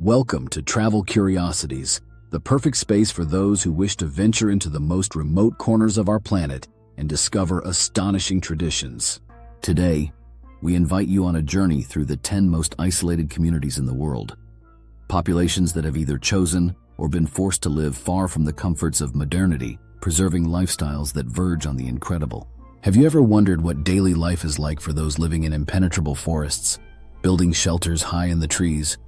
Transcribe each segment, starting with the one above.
Welcome to Travel Curiosities, the perfect space for those who wish to venture into the most remote corners of our planet and discover astonishing traditions. Today, we invite you on a journey through the 10 most isolated communities in the world. Populations that have either chosen or been forced to live far from the comforts of modernity, preserving lifestyles that verge on the incredible. Have you ever wondered what daily life is like for those living in impenetrable forests, building shelters high in the trees,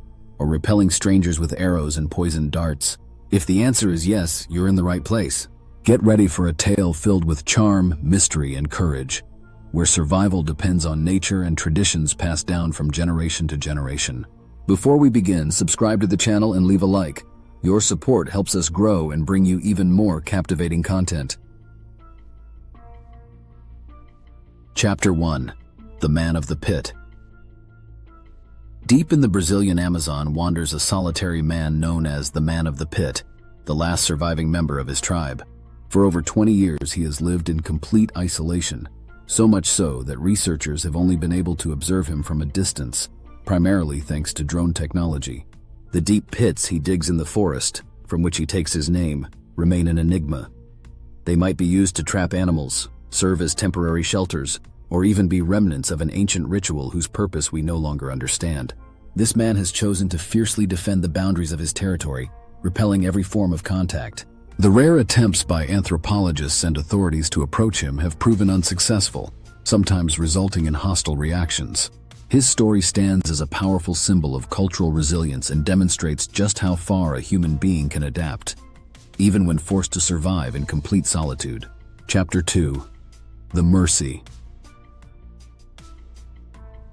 or repelling strangers with arrows and poisoned darts? If the answer is yes, you're in the right place. Get ready for a tale filled with charm, mystery, and courage, where survival depends on nature and traditions passed down from generation to generation. Before we begin, subscribe to the channel and leave a like. Your support helps us grow and bring you even more captivating content. Chapter 1. The Man of the Pit. Deep in the Brazilian Amazon wanders a solitary man known as the Man of the Pit, the last surviving member of his tribe. For over 20 years he has lived in complete isolation, so much so that researchers have only been able to observe him from a distance, primarily thanks to drone technology. The deep pits he digs in the forest, from which he takes his name, remain an enigma. They might be used to trap animals, serve as temporary shelters, or even be remnants of an ancient ritual whose purpose we no longer understand. This man has chosen to fiercely defend the boundaries of his territory, repelling every form of contact. The rare attempts by anthropologists and authorities to approach him have proven unsuccessful, sometimes resulting in hostile reactions. His story stands as a powerful symbol of cultural resilience and demonstrates just how far a human being can adapt, even when forced to survive in complete solitude. Chapter 2. The Mursi.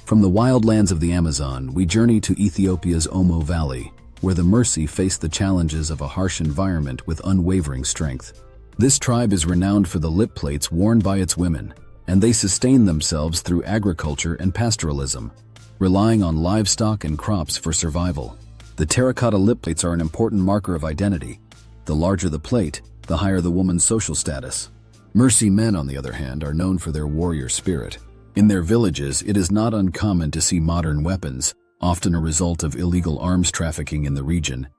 From the wildlands of the Amazon, we journey to Ethiopia's Omo Valley, where the Mursi face the challenges of a harsh environment with unwavering strength. This tribe is renowned for the lip plates worn by its women, and they sustain themselves through agriculture and pastoralism, relying on livestock and crops for survival. The terracotta lip plates are an important marker of identity. The larger the plate, the higher the woman's social status. Mursi men, on the other hand, are known for their warrior spirit. In their villages, it is not uncommon to see modern weapons, often a result of illegal arms trafficking in the region,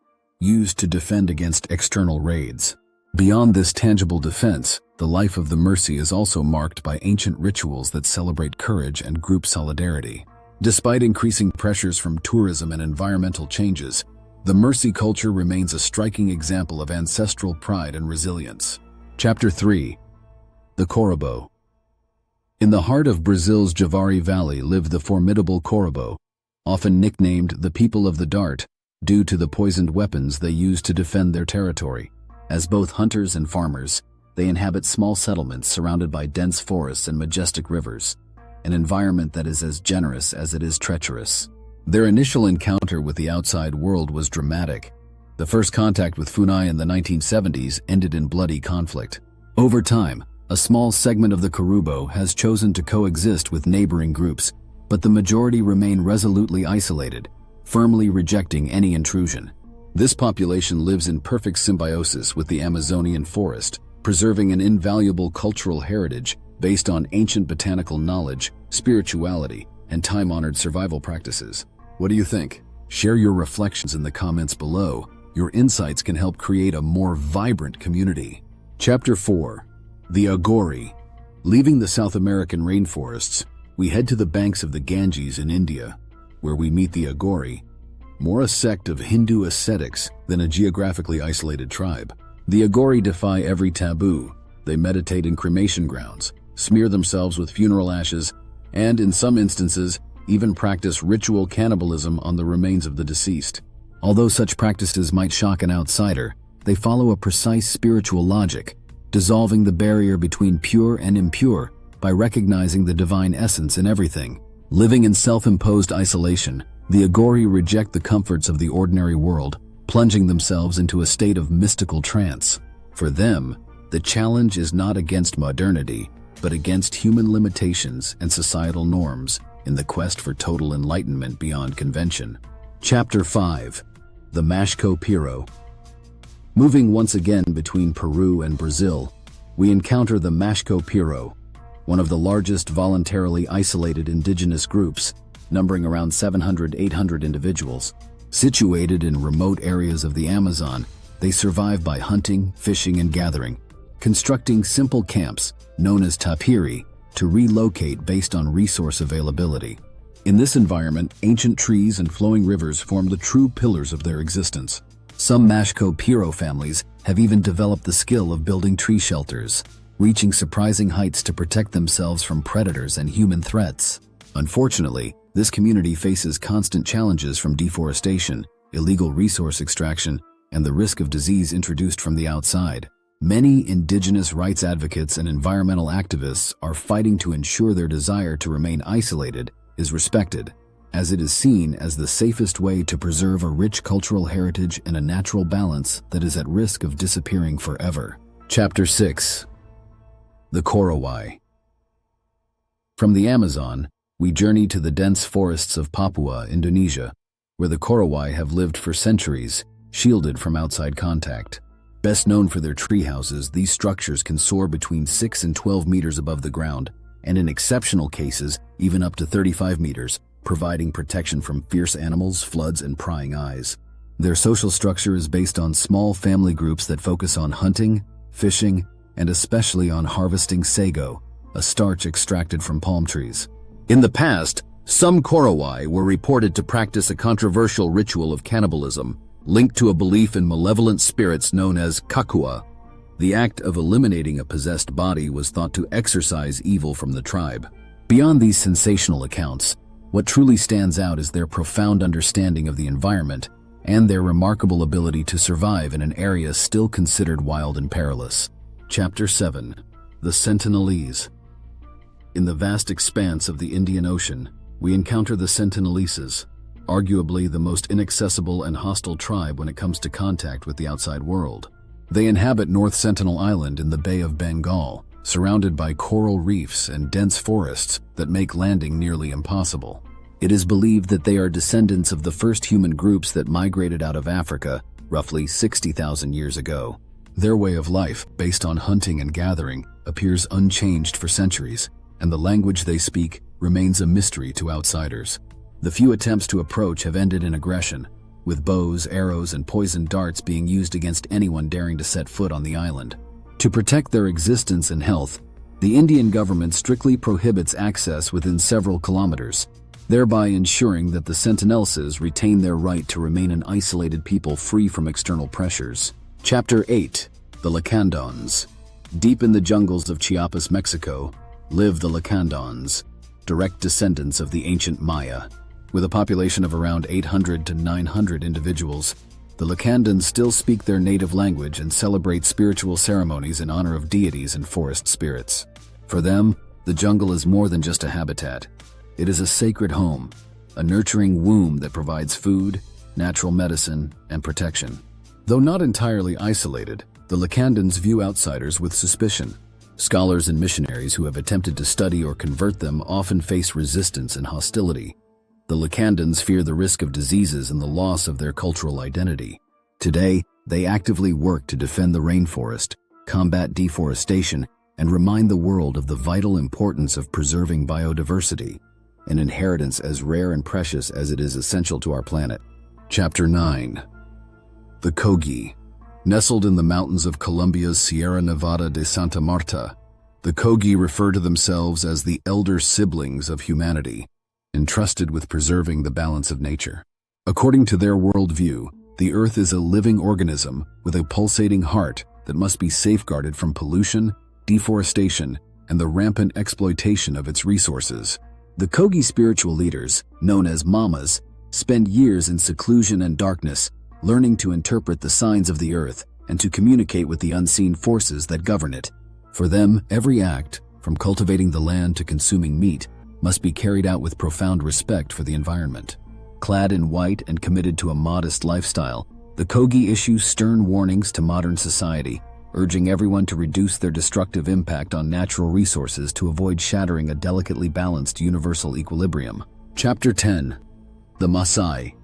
used to defend against external raids. Beyond this tangible defense, the life of the Mursi is also marked by ancient rituals that celebrate courage and group solidarity. Despite increasing pressures from tourism and environmental changes, the Mursi culture remains a striking example of ancestral pride and resilience. Chapter 3. The Korubo. In the heart of Brazil's Javari Valley live the formidable Korubo, often nicknamed the People of the Dart, due to the poisoned weapons they use to defend their territory. As both hunters and farmers, they inhabit small settlements surrounded by dense forests and majestic rivers, an environment that is as generous as it is treacherous. Their initial encounter with the outside world was dramatic. The first contact with Funai in the 1970s ended in bloody conflict. Over time, a small segment of the Korubo has chosen to coexist with neighboring groups, but the majority remain resolutely isolated, firmly rejecting any intrusion. This population lives in perfect symbiosis with the Amazonian forest, preserving an invaluable cultural heritage based on ancient botanical knowledge, spirituality, and time-honored survival practices. What do you think? Share your reflections in the comments below. Your insights can help create a more vibrant community. Chapter 4. The Agori. Leaving the South American rainforests, we head to the banks of the Ganges in India, where we meet the Agori, more a sect of Hindu ascetics than a geographically isolated tribe. The Agori defy every taboo. They meditate in cremation grounds, smear themselves with funeral ashes, and in some instances, even practice ritual cannibalism on the remains of the deceased. Although such practices might shock an outsider, they follow a precise spiritual logic, dissolving the barrier between pure and impure by recognizing the divine essence in everything. Living in self-imposed isolation, the Agori reject the comforts of the ordinary world, plunging themselves into a state of mystical trance. For them, the challenge is not against modernity, but against human limitations and societal norms in the quest for total enlightenment beyond convention. Chapter 5. The Mashco Piro. Moving once again between Peru and Brazil, we encounter the Mashco Piro, one of the largest voluntarily isolated indigenous groups, numbering around 700-800 individuals. Situated in remote areas of the Amazon, they survive by hunting, fishing, and gathering, constructing simple camps, known as tapiri, to relocate based on resource availability. In this environment, ancient trees and flowing rivers form the true pillars of their existence. Some Mashko Piro families have even developed the skill of building tree shelters, reaching surprising heights to protect themselves from predators and human threats. Unfortunately, this community faces constant challenges from deforestation, illegal resource extraction, and the risk of disease introduced from the outside. Many indigenous rights advocates and environmental activists are fighting to ensure their desire to remain isolated is respected, as it is seen as the safest way to preserve a rich cultural heritage and a natural balance that is at risk of disappearing forever. Chapter 6. The Korowai. From the Amazon, we journey to the dense forests of Papua, Indonesia, where the Korowai have lived for centuries, shielded from outside contact. Best known for their tree houses, these structures can soar between 6 and 12 meters above the ground, and in exceptional cases, even up to 35 meters, providing protection from fierce animals, floods, and prying eyes. Their social structure is based on small family groups that focus on hunting, fishing, and especially on harvesting sago, a starch extracted from palm trees. In the past, some Korowai were reported to practice a controversial ritual of cannibalism, linked to a belief in malevolent spirits known as kakua. The act of eliminating a possessed body was thought to exorcise evil from the tribe. Beyond these sensational accounts, what truly stands out is their profound understanding of the environment and their remarkable ability to survive in an area still considered wild and perilous. Chapter 7. The Sentinelese. In the vast expanse of the Indian Ocean, we encounter the Sentineleses, arguably the most inaccessible and hostile tribe when it comes to contact with the outside world. They inhabit North Sentinel Island in the Bay of Bengal, surrounded by coral reefs and dense forests that make landing nearly impossible. It is believed that they are descendants of the first human groups that migrated out of Africa roughly 60,000 years ago. Their way of life, based on hunting and gathering, appears unchanged for centuries, and the language they speak remains a mystery to outsiders. The few attempts to approach have ended in aggression, with bows, arrows, and poisoned darts being used against anyone daring to set foot on the island. To protect their existence and health, the Indian government strictly prohibits access within several kilometers, thereby ensuring that the Sentineleses retain their right to remain an isolated people free from external pressures. Chapter 8. The Lacandons. Deep in the jungles of Chiapas, Mexico, live the Lacandons, direct descendants of the ancient Maya. With a population of around 800 to 900 individuals, the Lacandons still speak their native language and celebrate spiritual ceremonies in honor of deities and forest spirits. For them, the jungle is more than just a habitat. It is a sacred home, a nurturing womb that provides food, natural medicine, and protection. Though not entirely isolated, the Lacandons view outsiders with suspicion. Scholars and missionaries who have attempted to study or convert them often face resistance and hostility. The Lacandons fear the risk of diseases and the loss of their cultural identity. Today, they actively work to defend the rainforest, combat deforestation, and remind the world of the vital importance of preserving biodiversity, an inheritance as rare and precious as it is essential to our planet. Chapter 9. The Kogi. Nestled in the mountains of Colombia's Sierra Nevada de Santa Marta, the Kogi refer to themselves as the elder siblings of humanity, entrusted with preserving the balance of nature. According to their worldview, the Earth is a living organism with a pulsating heart that must be safeguarded from pollution, deforestation, and the rampant exploitation of its resources. The Kogi spiritual leaders, known as Mamas, spend years in seclusion and darkness, learning to interpret the signs of the earth and to communicate with the unseen forces that govern it. For them, every act, from cultivating the land to consuming meat, must be carried out with profound respect for the environment. Clad in white and committed to a modest lifestyle, the Kogi issue stern warnings to modern society, urging everyone to reduce their destructive impact on natural resources to avoid shattering a delicately balanced universal equilibrium. Chapter 10. The Maasai.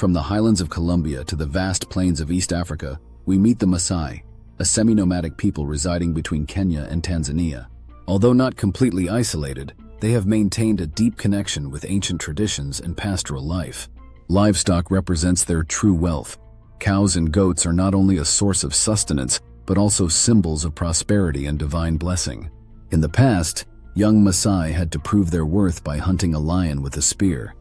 From the highlands of Colombia to the vast plains of East Africa, we meet the Maasai, a semi-nomadic people residing between Kenya and Tanzania. Although not completely isolated, they have maintained a deep connection with ancient traditions and pastoral life. Livestock represents their true wealth. Cows and goats are not only a source of sustenance, but also symbols of prosperity and divine blessing. In the past, young Maasai had to prove their worth by hunting a lion with a spear,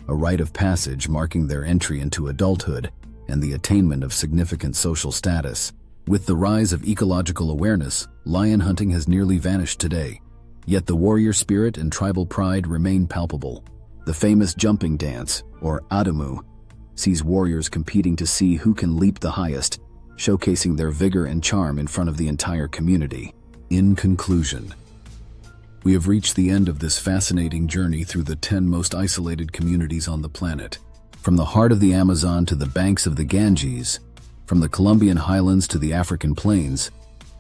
a rite of passage marking their entry into adulthood and the attainment of significant social status. With the rise of ecological awareness, lion hunting has nearly vanished today. Yet the warrior spirit and tribal pride remain palpable. The famous jumping dance, or adamu, sees warriors competing to see who can leap the highest, showcasing their vigor and charm in front of the entire community. In conclusion, we have reached the end of this fascinating journey through the 10 most isolated communities on the planet. From the heart of the Amazon to the banks of the Ganges, from the Colombian highlands to the African plains,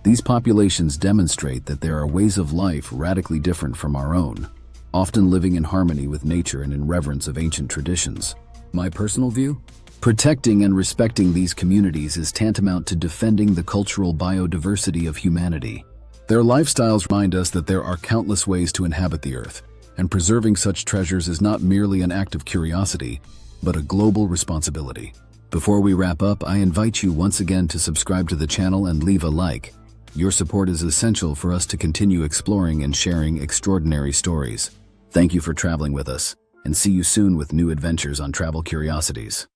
these populations demonstrate that there are ways of life radically different from our own, often living in harmony with nature and in reverence of ancient traditions. My personal view? Protecting and respecting these communities is tantamount to defending the cultural biodiversity of humanity. Their lifestyles remind us that there are countless ways to inhabit the earth, and preserving such treasures is not merely an act of curiosity, but a global responsibility. Before we wrap up, I invite you once again to subscribe to the channel and leave a like. Your support is essential for us to continue exploring and sharing extraordinary stories. Thank you for traveling with us, and see you soon with new adventures on Travel Curiosities.